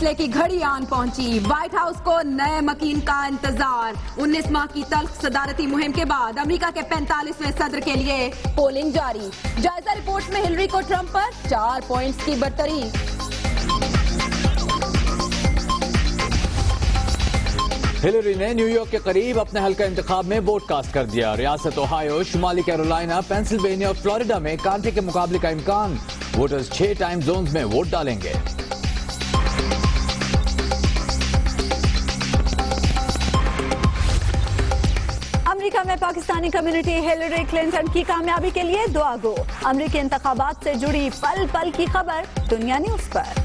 فیصلے کی گھڑی آن پہنچی، وائٹ ہاؤس کو نئے مکین کا انتظار۔ 19 ماہ کی تلخ صدارتی مہم کے بعد امریکہ کے 45ویں صدر کے لیے پولنگ جاری۔ جائزہ رپورٹ میں ہلری کو ٹرمپ پر 4 پوائنٹس کی برتری۔ ہلری نے نیو یارک کے قریب اپنے حلقہ انتخاب میں ووٹ کاسٹ کر دیا۔ ریاست اوہایو، شمالی کیرولائنا، پینسلوینیا اور فلوریڈا میں کانٹے کے مقابلے کا امکان۔ ووٹرز 6 ٹائم زونز میں ووٹ ڈالیں گے۔ امریکہ میں پاکستانی کمیونٹی ہلری کلنٹن کی کامیابی کے لیے دعا گو۔ امریکی انتخابات سے جڑی پل پل کی خبر دنیا نیوز پر۔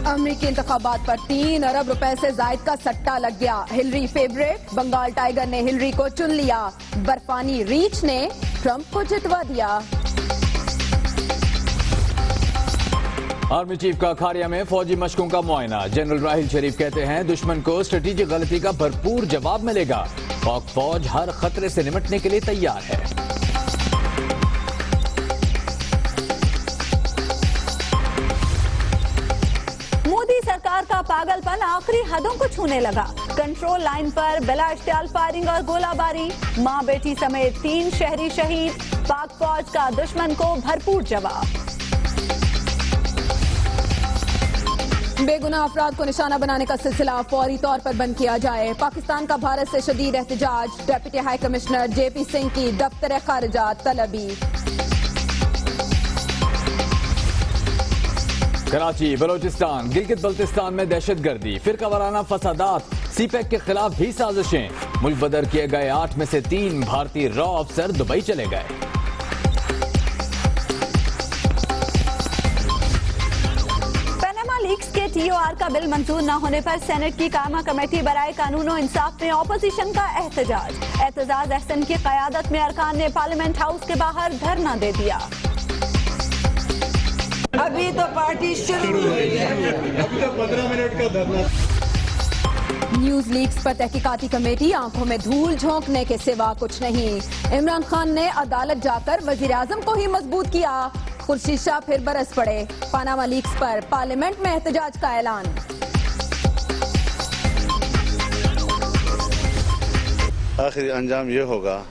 امریکی انتخابات پر 3 ارب روپے سے زائد کا سٹہ لگ گیا۔ ہلری فیوریٹ، بنگال ٹائیگر نے ہلری کو چن لیا، برفانی ریچھ نے ٹرمپ کو جتوا دیا۔ آرمی چیف کا کھاریا میں فوجی مشقوں کا معائنہ۔ جنرل راحیل شریف کہتے ہیں دشمن کو اسٹریٹجک غلطی کا بھرپور جواب ملے گا۔ پاک فوج ہر خطرے سے نمٹنے کے لیے تیار ہے۔ مودی سرکار کا پاگل پن آخری حدوں کو چھونے لگا۔ کنٹرول لائن پر بلا اشتعال فائرنگ اور گولہ باری، ماں بیٹی سمیت 3 شہری شہید۔ پاک فوج کا دشمن کو بھرپور جواب۔ بے گناہ افراد کو نشانہ بنانے کا سلسلہ فوری طور پر بند کیا جائے۔ پاکستان کا بھارت سے شدید احتجاج، ڈپٹی ہائی کمشنر جے پی سنگھ کی دفتر خارجہ طلبی۔ کراچی، بلوچستان، گلگت بلتستان میں دہشت گردی، فرقہ وارانہ فسادات، سی پیک کے خلاف بھی سازشیں۔ ملک بدر کیے گئے 8 میں سے 3 بھارتی را افسر دبئی چلے گئے۔ پاناما لیکس کے ٹی او آر کا بل منظور نہ ہونے پر سینٹ کی قائمہ کمیٹی برائے قانون و انصاف میں اپوزیشن کا احتجاج۔ اعتزاز احسن کی قیادت میں ارکان نے پارلیمنٹ ہاؤس کے باہر دھرنا دے دیا۔ ابھی تو پارٹی شروع ہوئی ہے، ابھی تو 15 منٹ کا دھرنا۔ نیوز لیکس پر تحقیقاتی کمیٹی، آنکھوں میں دھول جھونکنے کے سوا کچھ نہیں۔ عمران خان نے عدالت جا کر وزیر اعظم کو ہی مضبوط کیا۔ خورشید شاہ پھر برس پڑے۔ پاناما لیکس پر پارلیمنٹ میں احتجاج کا اعلان۔ آخری انجام یہ ہوگا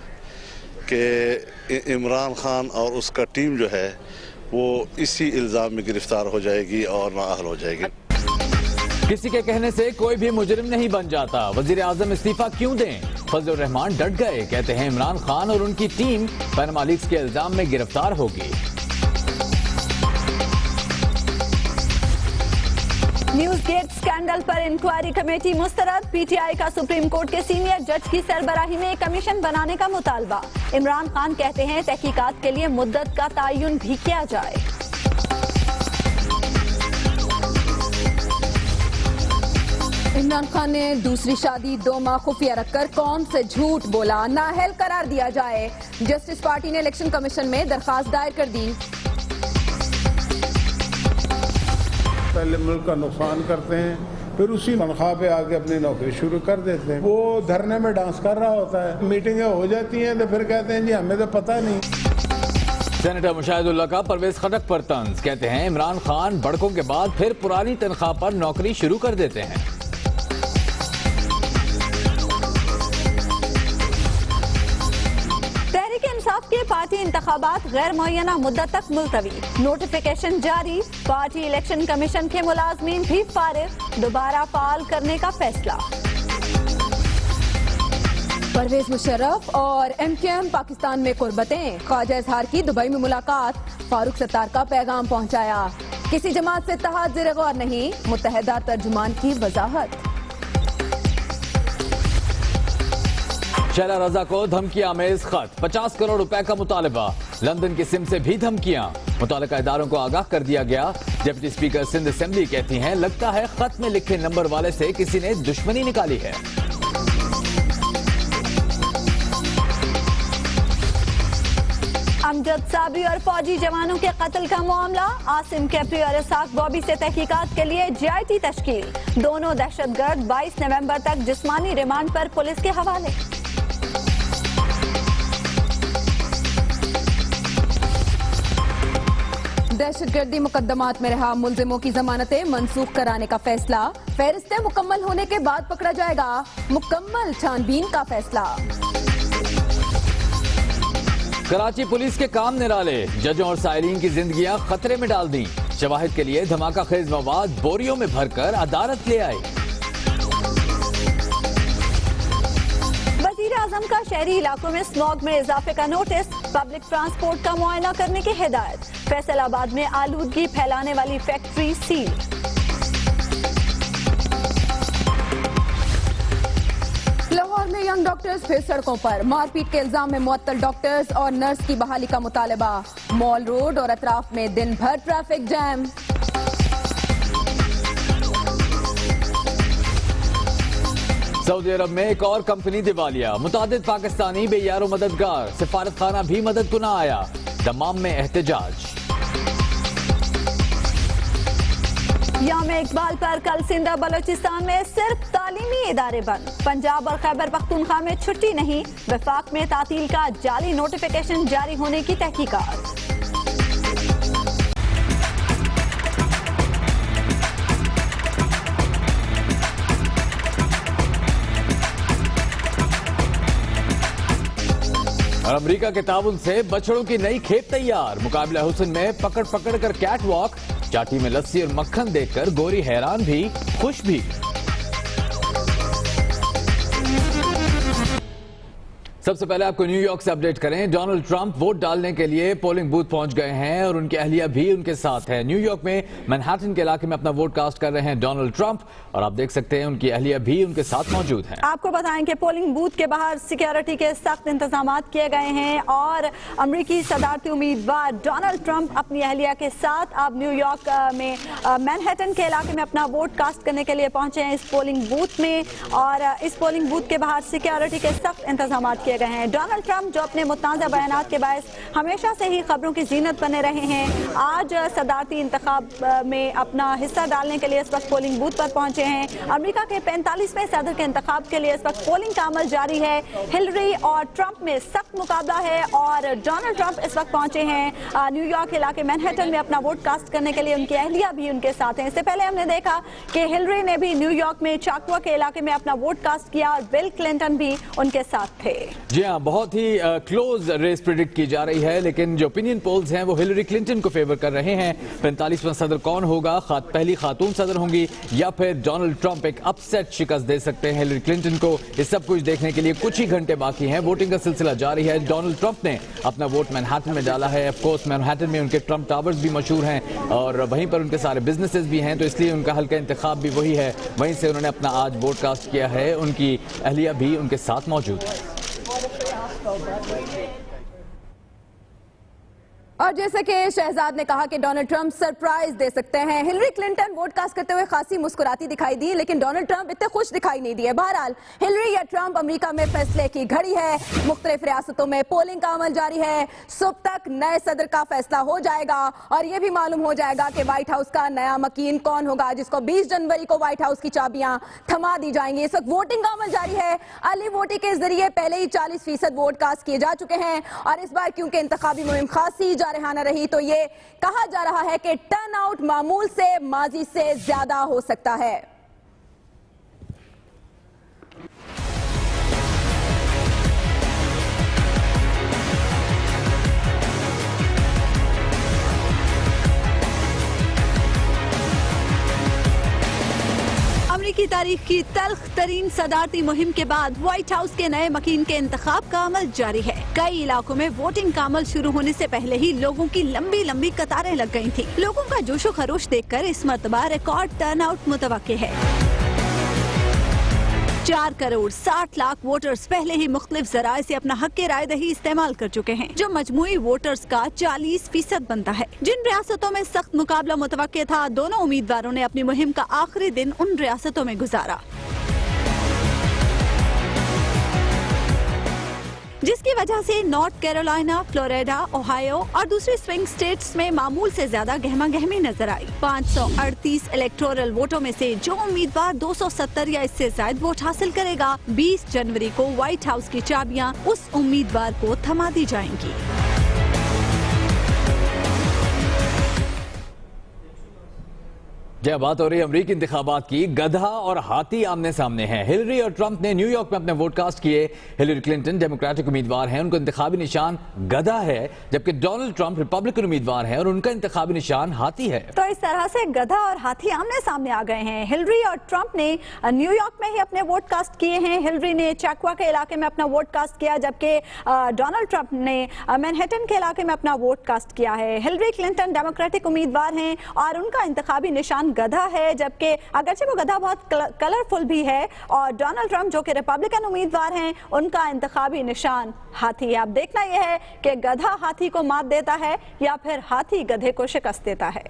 کہ عمران خان اور اس کا ٹیم جو ہے وہ اسی الزام میں گرفتار ہو جائے گی اور نااہل ہو جائے گی۔ کسی کے کہنے سے کوئی بھی مجرم نہیں بن جاتا۔ وزیر اعظم استعفیٰ کیوں دیں؟ فضل الرحمان ڈٹ گئے، کہتے ہیں عمران خان اور ان کی ٹیم پاناما لیکس کے الزام میں گرفتار ہوگی۔ نیوز گیٹ سکینڈل پر انکوائری کمیٹی مسترد۔ پی ٹی آئی کا سپریم کورٹ کے سینئر جج کی سربراہی میں کمیشن بنانے کا مطالبہ۔ عمران خان کہتے ہیں تحقیقات کے لیے مدت کا تعین بھی کیا جائے۔ عمران خان نے دوسری شادی 2 ماہ خفیہ رکھ کر قوم سے جھوٹ بولا، نااہل قرار دیا جائے۔ جسٹس پارٹی نے الیکشن کمیشن میں درخواست دائر کر دی۔ پہلے ملک کا نقصان کرتے ہیں، پھر اسی تنخواہ پہ آگے اپنی نوکری شروع کر دیتے ہیں۔ وہ دھرنے میں ڈانس کر رہا ہوتا ہے، میٹنگیں ہو جاتی ہیں تو پھر کہتے ہیں جی ہمیں تو پتہ نہیں۔ سینیٹر مشاہد اللہ کا پرویز خٹک پر طنز، کہتے ہیں عمران خان بڑکوں کے بعد پھر پرانی تنخواہ پر نوکری شروع کر دیتے ہیں۔ کے پارٹی انتخابات غیر معینہ مدت تک ملتوی، نوٹیفیکیشن جاری۔ پارٹی الیکشن کمیشن کے ملازمین بھی فارغ، دوبارہ فعال کرنے کا فیصلہ۔ پرویز مشرف اور ایم کیو ایم پاکستان میں قربتیں، خواجہ اظہار کی دبئی میں ملاقات، فاروق ستار کا پیغام پہنچایا۔ کسی جماعت سے اتحاد زیر غور نہیں، متحدہ ترجمان کی وضاحت۔ شیلا رضا کو دھمکی آمیز خط، 50 کروڑ روپے کا مطالبہ، لندن کی سم سے بھی دھمکیاں، متعلقہ اداروں کو آگاہ کر دیا گیا۔ ڈپٹی اسپیکر سندھ اسمبلی کہتی ہیں لگتا ہے خط میں لکھے نمبر والے سے کسی نے دشمنی نکالی ہے۔ امجد صابری اور فوجی جوانوں کے قتل کا معاملہ، عاصم کیپری اور اسحاق بابی سے تحقیقات کے لیے جے آئی ٹی تشکیل۔ دونوں دہشت گرد 22 نومبر تک جسمانی ریمانڈ پر پولیس کے حوالے۔ दहशत गर्दी मुकदमात में रहा मुलजिमों की जमानतें मंसूख कराने का फैसला, फहरिस्तें मुकम्मल होने के बाद पकड़ा जाएगा, मुकम्मल छानबीन का फैसला। कराची पुलिस के काम निराले, जजों और साइरीन की जिंदगियां खतरे में डाल दी। शवाहिद के लिए धमाका खेज मवाद बोरियों में भरकर अदालत ले आए। वजीर आजम का शहरी इलाकों में स्मॉग में इजाफे का नोटिस, पब्लिक ट्रांसपोर्ट का मुआयना करने की हिदायत। फैसलाबाद में आलूदगी फैलाने वाली फैक्ट्री सील। लाहौर में यंग डॉक्टर्स फिर सड़कों पर, मारपीट के इल्जाम में मुअत्तल डॉक्टर्स और नर्स की बहाली का मुतालबा। मॉल रोड और अतराफ में दिन भर ट्रैफिक जैम। सऊदी अरब में एक और कंपनी दिवालिया, मुतादिद पाकिस्तानी बेयारो मददगार, सिफारत खाना भी मदद को न आया। दमाम में एहतजाज। यौम इकबाल पर कल सिंध और बलोचिस्तान में सिर्फ तालीमी इदारे बंद। पंजाब और खैबर पख्तूनख्वा में छुट्टी नहीं। वफाक में तातील का जाली नोटिफिकेशन जारी होने की तहकीकात। और अमेरिका के ताउन से बछड़ों की नई खेप तैयार। मुकाबला हुस्न में पकड़ पकड़ कर कैट वॉक, चाटी में लस्सी और मक्खन देखकर गोरी हैरान भी खुश भी। सबसे पहले आपको न्यूयॉर्क से अपडेट करें। डोनाल्ड ट्रंप वोट डालने के लिए पोलिंग बूथ पहुंच गए हैं और उनकी अहलिया भी उनके साथ है। न्यूयॉर्क में मैनहट्टन के इलाके में अपना वोट कास्ट कर रहे हैं डोनाल्ड ट्रंप, और आप देख सकते हैं उनकी अहलिया भी उनके साथ मौजूद है। आपको बताएं कि पोलिंग बूथ के बाहर सिक्योरिटी के सख्त इंतजाम किए गए हैं और अमरीकी सदारती उम्मीदवार डोनाल्ड ट्रंप अपनी अहलिया के साथ अब न्यूयॉर्क में मैनहट्टन के इलाके में अपना वोट कास्ट करने के लिए पहुंचे हैं इस पोलिंग बूथ में। और इस पोलिंग बूथ के बाहर सिक्योरिटी के सख्त इंतजाम किए गए हैं। डोनाल्ड ट्रंप जो अपने मुतनाज़ा बयानात के बायस हमेशा से ही खबरों की जीनत बने रहे हैं, आज सदारती इंतखाब में अपना हिस्सा डालने के लिए इस वक्त पोलिंग बूथ पर पहुंचे हैं। अमेरिका के 45वें सदर के इंतखाब के लिए इस वक्त पोलिंग का अमल जारी है। हिलरी और ट्रंप में सख्त मुकाबला है और डोनाल्ड ट्रंप इस वक्त पहुंचे हैं न्यूयॉर्क इलाके मैनहट्टन में अपना वोट कास्ट करने के लिए। उनकी अहलिया भी उनके साथ हैं। इससे पहले हमने देखा कि हिलरी ने भी न्यूयॉर्क में चाकवा के इलाके में अपना वोट कास्ट किया और बिल क्लिंटन भी उनके साथ थे। जी हाँ, बहुत ही क्लोज रेस प्रिडिक्ट की जा रही है, लेकिन जो ओपिनियन पोल्स हैं वो हिलरी क्लिंटन को फेवर कर रहे हैं। 45वां सदर कौन होगा? पहली खातून सदर होंगी या फिर डोनाल्ड ट्रंप एक अपसेट शिकस्त दे सकते हैं हिलरी क्लिंटन को? ये सब कुछ देखने के लिए कुछ ही घंटे बाकी हैं। वोटिंग का सिलसिला जारी है। डोनाल्ड ट्रंप ने अपना वोट मैनहट्टन में डाला है। ऑफ कोर्स मैनहट्टन में उनके ट्रंप टावर्स भी मशहूर हैं और वहीं पर उनके सारे बिजनेसेस भी हैं, तो इसलिए उनका हल्का इंतखाब भी वही है। वहीं से उन्होंने अपना आज वोट कास्ट किया है। उनकी अहलिया भी उनके साथ मौजूद है। और जैसे कि शहजाद ने कहा कि डोनाल्ड ट्रंप सरप्राइज दे सकते हैं, हिलरी क्लिंटन वोट कास्ट करते हुए खासी मुस्कुराती दिखाई दी, लेकिन डोनाल्ड ट्रंप इतने खुश दिखाई नहीं दिए। बहरहाल हिलरी या ट्रंप, अमेरिका में फैसले की घड़ी है। मुख्तलिफ रियासतों में पोलिंग का अमल जारी है। सुबह तक नए सदर का फैसला हो जाएगा और यह भी मालूम हो जाएगा कि व्हाइट हाउस का नया मकीन कौन होगा, जिसको 20 जनवरी को व्हाइट हाउस की चाबियां थमा दी जाएंगी। इस वक्त वोटिंग का अमल जारी है। अर्ली वोटिंग के जरिए पहले ही 40% वोट कास्ट किए जा चुके हैं और इस बार क्योंकि इंतखाबी मुहिम खासी जारहाना रही, तो ये कहा जा रहा है कि टर्न आउट मामूल से माजी से ज्यादा हो सकता है। अमेरिकी तारीख की तल्ख तरीन सदारती मुहिम के बाद व्हाइट हाउस के नए मकीन के इंतखाब का अमल जारी है। कई इलाकों में वोटिंग का अमल शुरू होने से पहले ही लोगों की लंबी लंबी कतारें लग गई थी। लोगों का जोशो खरोश देखकर इस मरतबा रिकॉर्ड टर्नआउट मुतवक्के है। 4 करोड़ 60 लाख वोटर्स पहले ही मुख्तलिफ जराए से अपना हक के राय दही इस्तेमाल कर चुके हैं, जो मजमूई वोटर्स का 40% बनता है। जिन रियासतों में सख्त मुकाबला मुतवक्के था, दोनों उम्मीदवारों ने अपनी मुहिम का आखिरी दिन उन रियासतों में गुजारा, जिसकी वजह से नॉर्थ कैरोलिना, फ्लोरिडा, ओहायो और दूसरे स्विंग स्टेट्स में मामूल से ज्यादा गहमा गहमी नजर आई। 538 इलेक्टोरल वोटों में से जो उम्मीदवार 270 या इससे ज्यादा वोट हासिल करेगा, 20 जनवरी को व्हाइट हाउस की चाबियां उस उम्मीदवार को थमा दी जाएंगी। जब बात हो रही है अमरीकी इंतखाबात की, गधा और हाथी आमने सामने हैं। हिलरी और ट्रंप ने न्यूयॉर्क में अपने वोट कास्ट किए। हिलरी क्लिंटन डेमोक्रेटिक उम्मीदवार हैं, उनका इंतखाबी निशान गधा है, जबकि डोनाल्ड ट्रंप रिपब्लिकन उम्मीदवार हैं और उनका इंतखाबी निशान हाथी है। तो इस तरह से गधा और हाथी आमने सामने आ गए हैं। हिलरी और ट्रंप ने न्यूयॉर्क में ही अपने वोट कास्ट किए हैं। हिलरी ने चैकवा के इलाके में अपना वोट कास्ट किया, जबकि डोनाल्ड ट्रंप ने मैनहट्टन के इलाके में अपना वोट कास्ट किया है। हिलरी क्लिंटन डेमोक्रेटिक उम्मीदवार हैं और उनका इंतखाबी निशान गधा है, जबकि अगरचे वो गधा बहुत कलरफुल भी है। और डोनाल्ड ट्रंप जो कि रिपब्लिकन उम्मीदवार हैं, उनका इंतखाबी निशान हाथी है। अब देखना यह है कि गधा हाथी को मात देता है या फिर हाथी गधे को शिकस्त देता है।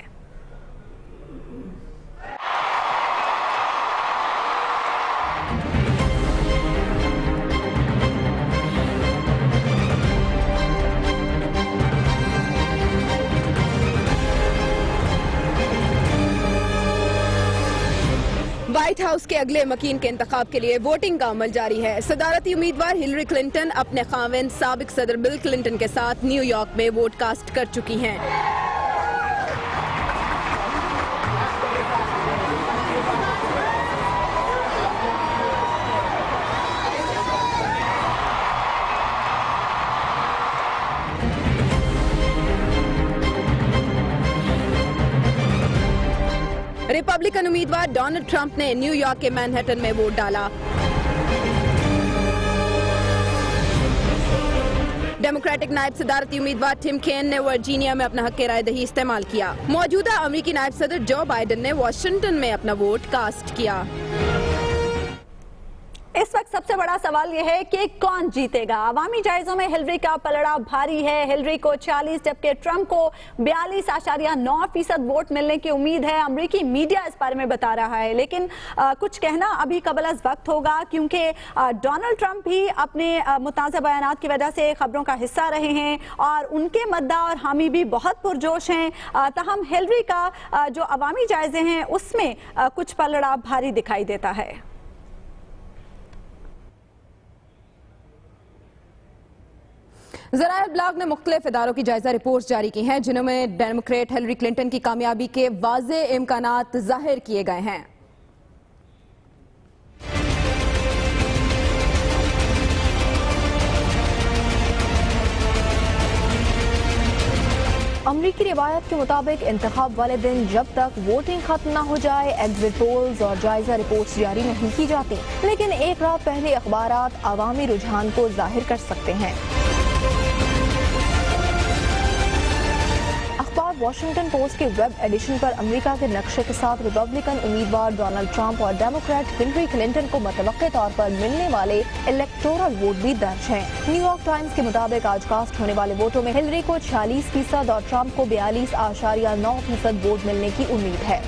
व्हाइट हाउस के अगले मकीन के इंतखाब के लिए वोटिंग का अमल जारी है। सदारती उम्मीदवार हिलरी क्लिंटन अपने खाविंद साबिक सदर बिल क्लिंटन के साथ न्यूयॉर्क में वोट कास्ट कर चुकी हैं। रिपब्लिकन उम्मीदवार डोनाल्ड ट्रंप ने न्यूयॉर्क के मैनहट्टन में वोट डाला। डेमोक्रेटिक नायब सदारती उम्मीदवार टिम केन ने वर्जीनिया में अपना हक राय दही इस्तेमाल किया। मौजूदा अमेरिकी नायब सदर जो बाइडेन ने वाशिंगटन में अपना वोट कास्ट किया। इस वक्त सबसे बड़ा सवाल यह है कि कौन जीतेगा। अवामी जायजों में हिलरी का पलड़ा भारी है। हिलरी को 40 जबकि ट्रंप को 42.9% वोट मिलने की उम्मीद है। अमेरिकी मीडिया इस बारे में बता रहा है, लेकिन कुछ कहना अभी कबल अज़ वक्त होगा, क्योंकि डोनाल्ड ट्रंप भी अपने मुताज़ा बयानात की वजह से खबरों का हिस्सा रहे हैं और उनके मद्दा और हामी भी बहुत पुरजोश हैं। तहम हिलरी का जो अवामी जायजे हैं उसमें कुछ पलड़ा भारी दिखाई देता है। ज़राए ब्लॉग ने मुख्तलिफ इदारों की जायजा रिपोर्ट जारी की हैं, जिनमें डेमोक्रेट हिलरी क्लिंटन की कामयाबी के वाज़े इम्कानात जाहिर किए गए हैं। अमरीकी रिवायत के मुताबिक इंतखाब वाले दिन जब तक वोटिंग खत्म न हो जाए, एग्जिट पोल्स और जायजा रिपोर्ट्स जारी नहीं की जाती, लेकिन एक रात पहले अखबारात आवामी रुझान को जाहिर कर सकते हैं। अखबार वॉशिंगटन पोस्ट के वेब एडिशन पर अमेरिका के नक्शे के साथ रिपब्लिकन उम्मीदवार डोनाल्ड ट्रंप और डेमोक्रेट हिलरी क्लिंटन को मुतवक्के तौर पर मिलने वाले इलेक्टोरल वोट भी दर्ज हैं। न्यूयॉर्क टाइम्स के मुताबिक आज कास्ट होने वाले वोटों में हिलरी को 46% और ट्रंप को 42.9% वोट मिलने की उम्मीद है।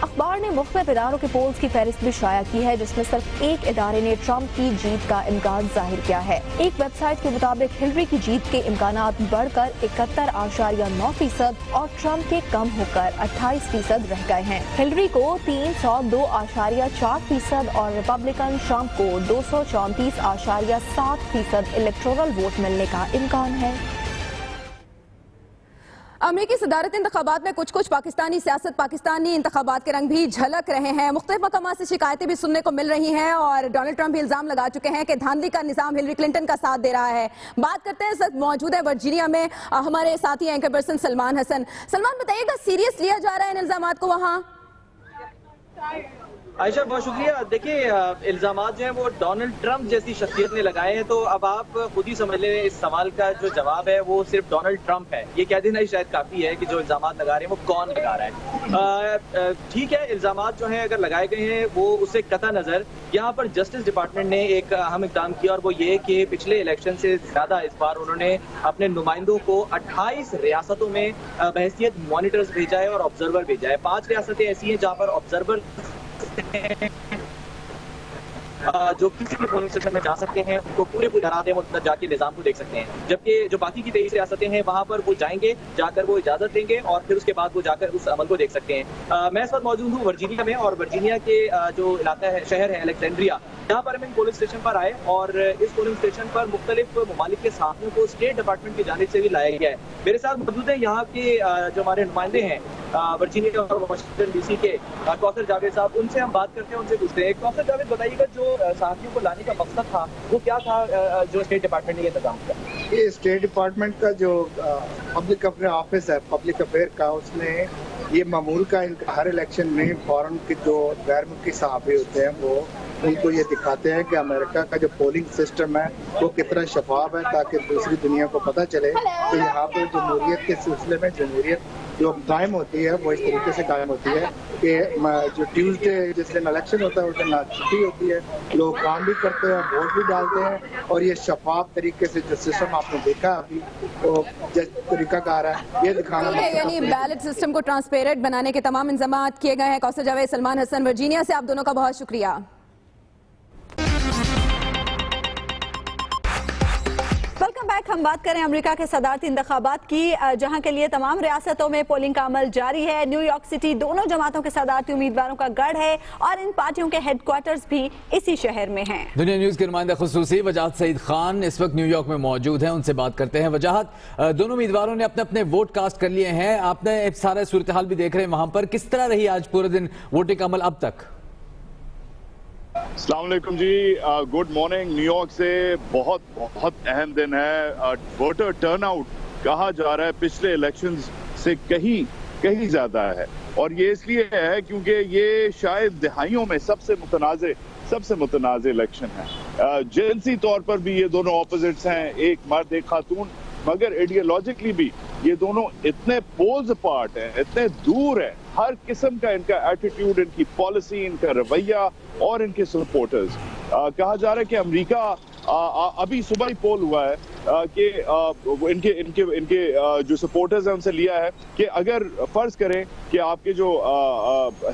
अखबार ने मुख्तलिफ इदारों के पोल्स की फहरिस्त भी शाया की है, जिसमें सिर्फ एक इदारे ने ट्रंप की जीत का इम्कान जाहिर किया है। एक वेबसाइट के मुताबिक हिलरी की जीत के इम्कानात बढ़कर 71.9% और ट्रंप के कम होकर 28% रह गए हैं। हिलरी को 302.4% और रिपब्लिकन ट्रंप को 234.7% इलेक्टोरल वोट मिलने का इम्कान है। अमेरिकी सदारती इंतखाबात में कुछ पाकिस्तानी सियासत, पाकिस्तानी इंतखाबात के रंग भी झलक रहे हैं। मुख्तलिफ मकामात से शिकायतें भी सुनने को मिल रही हैं और डोनाल्ड ट्रंप भी इल्जाम लगा चुके हैं कि धांधली का निजाम हिलरी क्लिंटन का साथ दे रहा है। बात करते हैं, सर मौजूद है वर्जीनिया में हमारे साथी एंकर पर्सन सलमान हसन। सलमान, बताइएगा सीरियस लिया जा रहा है इन इल्जामात को वहाँ? आयशा, बहुत शुक्रिया। देखिए, इल्जामात जो हैं वो डोनाल्ड ट्रंप जैसी शख्सियत ने लगाए हैं, तो अब आप खुद ही समझ लें इस सवाल का जो जवाब है वो सिर्फ डोनाल्ड ट्रंप है। ये कह देना ही शायद काफ़ी है कि जो इल्जामात लगा रहे हैं वो कौन लगा रहा है। ठीक है, इल्जामात जो हैं अगर लगाए गए हैं वो उससे कता नज़र यहाँ पर जस्टिस डिपार्टमेंट ने एक अहम इक़दाम किया और वो ये कि पिछले इलेक्शन से ज़्यादा इस बार उन्होंने अपने नुमाइंदों को 28 रियासतों में बहैसियत मॉनिटर्स भेजा है और ऑब्जर्वर भेजा है। 5 रियासतें ऐसी हैं जहाँ पर ऑब्जर्वर जो किसी भी पोलिंग स्टेशन में जा सकते हैं, उनको पूरे इरादे मुद्दत जाके निज़ाम को देख सकते हैं, जबकि जो बाकी की 23 रियासतें हैं वहाँ पर वो जाएंगे, जाकर वो इजाज़त देंगे और फिर उसके बाद वो जाकर उस अमल को देख सकते हैं। मैं इस वक्त मौजूद हूँ वर्जीनिया में और वर्जीनिया के जो इलाका है, शहर है अलेक्जेंड्रिया, यहाँ पर हम इन पोलिंग स्टेशन पर आए और इस पोलिंग स्टेशन पर मुख्तलिफ ममालिक के साथियों को स्टेट डिपार्टमेंट की जानिब से भी लाया गया है। मेरे साथ मौजूद है यहाँ के जो हमारे नुमाइंदे हैं वर्जीनिया और वाशिंगटन डीसी के कौसर जावेद साहब, उनसे हम बात करते हैं, उनसे पूछते हैं। कौसर जावेद, बताइएगा जो साथियों को लाने का मकसद था वो क्या था जो स्टेट डिपार्टमेंट ने इंतजाम किया? ये स्टेट डिपार्टमेंट का जो पब्लिक अफेयर ऑफिस है पब्लिक अफेयर का, उसने ये मामूल का हर इलेक्शन में फॉरेन के जो गैर मुल्की सहाफ़ी होते हैं वो उनको ये दिखाते हैं कि अमेरिका का जो पोलिंग सिस्टम है वो कितना शफाफ है, ताकि दूसरी दुनिया को पता चले। तो यहाँ पर जमहूरियत के सिलसिले में जमहूरियत जो कायम होती है वो इस तरीके से कायम होती है कि जो ट्यूसडे जिस दिन इलेक्शन होता है उस दिन छुट्टी होती है, लोग काम भी करते हैं, वोट भी डालते हैं, और ये शफाफ तरीके से जो सिस्टम आपने देखा अभी तो तरीकाकार है ये दिखाना। यानी बैलेट सिस्टम को ट्रांसपेरेंट बनाने के तमाम इंतजाम किए गए हैं। कौसर जावेद, सलमान हसन वर्जीनिया से, आप दोनों का बहुत शुक्रिया। Welcome back. हम बात करें अमेरिका के सदारती इंतखाबात की, जहां के लिए तमाम रियासतों में पोलिंग का अमल जारी है। न्यूयॉर्क सिटी दोनों जमातों के सदारती उम्मीदवारों का गढ़ है और इन पार्टियों के हेडक्वार्टर्स भी इसी शहर में हैं। दुनिया न्यूज के नुमाइंदा खुसूसी वजाहत सईद खान इस वक्त न्यूयॉर्क में मौजूद हैं, उनसे बात करते हैं। वजाहत, दोनों उम्मीदवारों ने अपने अपने वोट कास्ट कर लिए हैं, आपने सारा सूरत हाल भी देख रहे हैं वहां पर, किस तरह रही आज पूरे दिन वोटिंग का अमल अब तक? अस्सलाम वालेकुम जी, गुड मॉर्निंग। न्यूयॉर्क से बहुत अहम दिन है। वोटर टर्नआउट कहा जा रहा है पिछले इलेक्शंस से कहीं ज्यादा है, और ये इसलिए है क्योंकि ये शायद दहाइयों में सबसे मुतनाज़ इलेक्शन है। जिनसी तौर पर भी ये दोनों ऑपोजिट्स हैं, एक मर्द एक खातून, मगर आइडियोलॉजिकली भी ये दोनों इतने पोल्स अपार्ट हैं, इतने दूर हैं, हर किस्म का इनका एटीट्यूड, इनकी पॉलिसी, इनका रवैया और इनके सपोर्टर्स। कहा जा रहा है कि अमेरिका अभी सुबह ही पोल हुआ है कि इनके जो सपोर्टर्स हैं उनसे लिया है कि अगर फर्ज करें कि आपके जो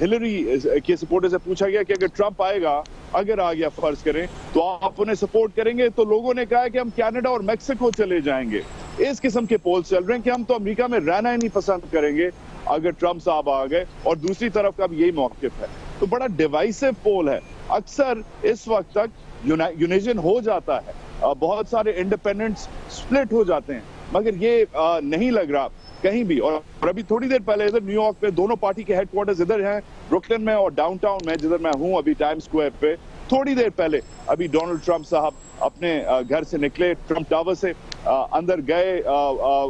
हिलरी के सपोर्टर्स से पूछा गया कि अगर ट्रंप आएगा, अगर आ गया फर्ज करें, तो आप उन्हें सपोर्ट करेंगे? तो लोगों ने कहा है कि हम कनाडा और मेक्सिको चले जाएंगे। इस किस्म के पोल्स चल रहे हैं कि हम तो अमेरिका में रहना ही नहीं पसंद करेंगे अगर ट्रंप साहब आ गए, और दूसरी तरफ का भी यही मौकिफ है। तो बड़ा डिवाइसिव पोल है। अक्सर इस वक्त तक यूनाइजन हो जाता है, बहुत सारे इंडिपेंडेंट्स स्प्लिट हो जाते हैं, मगर ये नहीं लग रहा कहीं भी। और अभी थोड़ी देर पहले इधर न्यूयॉर्क में दोनों पार्टी के हेडक्वार्टर्स इधर हैं, ब्रुकलिन में और डाउनटाउन में, जिधर मैं हूं अभी टाइम्स स्क्वायर पे। थोड़ी देर पहले अभी डोनाल्ड ट्रंप साहब अपने घर से निकले, ट्रंप टावर से अंदर गए,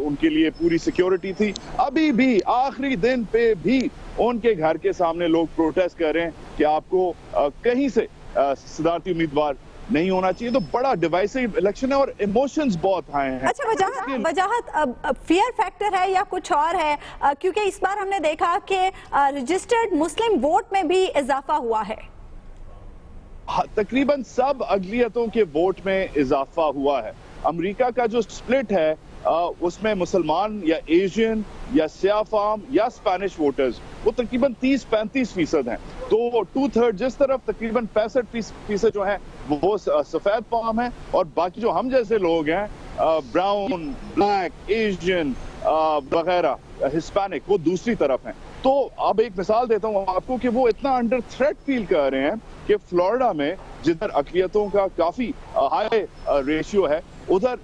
उनके लिए पूरी सिक्योरिटी थी। अभी भी आखिरी दिन पे भी उनके घर के सामने लोग प्रोटेस्ट कर रहे हैं कि आपको कहीं से सदारती उम्मीदवार नहीं होना चाहिए। तो बड़ा डिवाइसिव इलेक्शन है और इमोशंस बहुत हाई हैं। अच्छा, वजाहत फियर फैक्टर है या कुछ और है? क्योंकि इस बार हमने देखा कि रजिस्टर्ड मुस्लिम वोट में भी इजाफा हुआ है। तकरीबन सब अक़लियतों के वोट में इजाफा हुआ है। अमेरिका का जो स्प्लिट है उसमें मुसलमान या एशियन या सियाह फार्म या स्पेनिश वोटर्स वो तकरीबन 30-35% हैं। तो 2/3 जिस तरफ तकरीबन 65% जो हैं वो सफेद फार्म है, और बाकी जो हम जैसे लोग हैं ब्राउन, ब्लैक, एशियन वगैरह, हिस्पैनिक, वो दूसरी तरफ हैं। तो अब एक मिसाल देता हूँ आपको कि वो इतना अंडर थ्रेट फील कर रहे हैं कि फ्लोरिडा में जिधर अक़लियतों का काफी हाई रेशियो है, उधर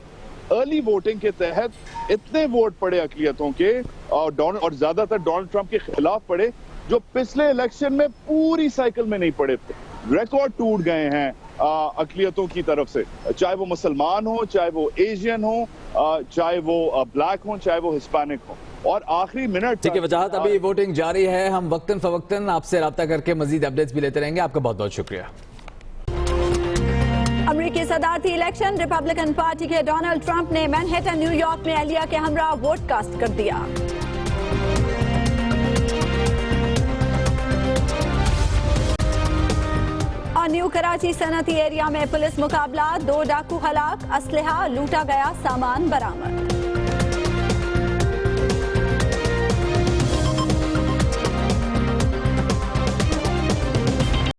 अर्ली वोटिंग के तहत इतने वोट पड़े अक़लियतों के और ज्यादातर डोनाल्ड ट्रंप के खिलाफ पड़े जो पिछले इलेक्शन में पूरी साइकिल में नहीं पड़े थे। रिकॉर्ड टूट गए हैं अक़लियतों की तरफ से, चाहे वो मुसलमान हो, चाहे वो एशियन हो, चाहे वो ब्लैक हो, चाहे वो हिस्पैनिक हो। और आखिरी मिनट, ठीक है वजाहत, अभी वोटिंग जारी है, हम वक्तन फवक्तन आपसे राब्ता करके मजीद अपडेट्स भी लेते रहेंगे। आपका बहुत बहुत शुक्रिया। अमेरिकी सदारती इलेक्शन, रिपब्लिकन पार्टी के डोनाल्ड ट्रंप ने मैनहट्टन न्यूयॉर्क में एहलिया के हमरा वोट कास्ट कर दिया। और न्यू कराची सनती एरिया में पुलिस मुकाबला, 2 डाकू हलाक, असलहा लूटा गया, सामान बरामद।